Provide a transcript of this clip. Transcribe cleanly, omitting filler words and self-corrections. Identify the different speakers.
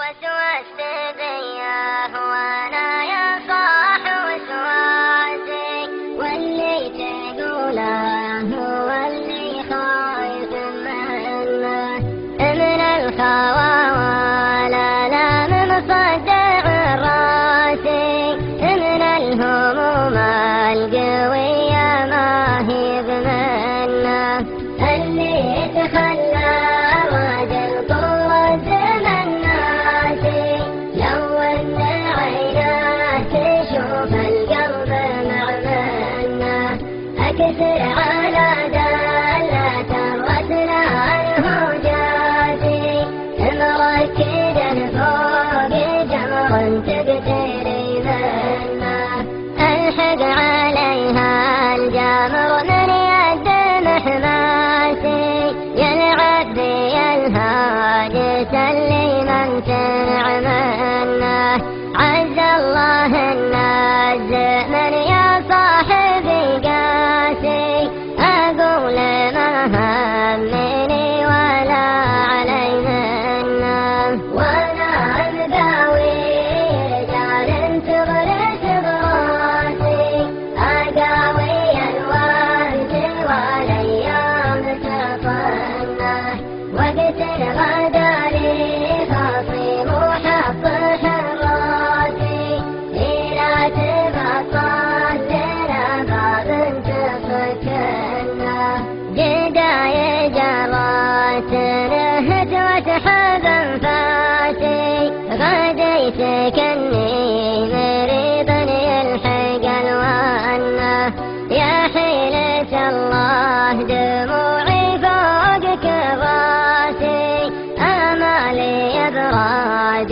Speaker 1: وسوست بياه وانا يا صاح وسواسي، واللي تقوله هو اللي خايف منه من الخواوى، لا من صدع راسي، من الهموم القوية ما هي بمنه، اللي يتخلى وجل طول زمن ناسي، لو ان عيناه تشوف القلب معمنه، اكسر على دالة الرسل عنه جاسي، مركدا فوق جمر تقتري منه، الحق عليها الجمر من يد محماسي، يلعب بي الهاجس اللي ما امتنع منه، عز الله الناس من يا صاحبي قاسي، اقول ما همني ولا علي منه، وانا مداوي رجال تغرس براسي، اقاوي الوقت والايام تطنه، وقت غدا لي خصيم وحط حراسي، إلى تبطل لنا باب تفكنا، جداي جرات نهت وتحب انفاسي، غديت كني مريض يلحق الوانه، يا حيلة الله دموعي فوق كراسي، امالي ابراج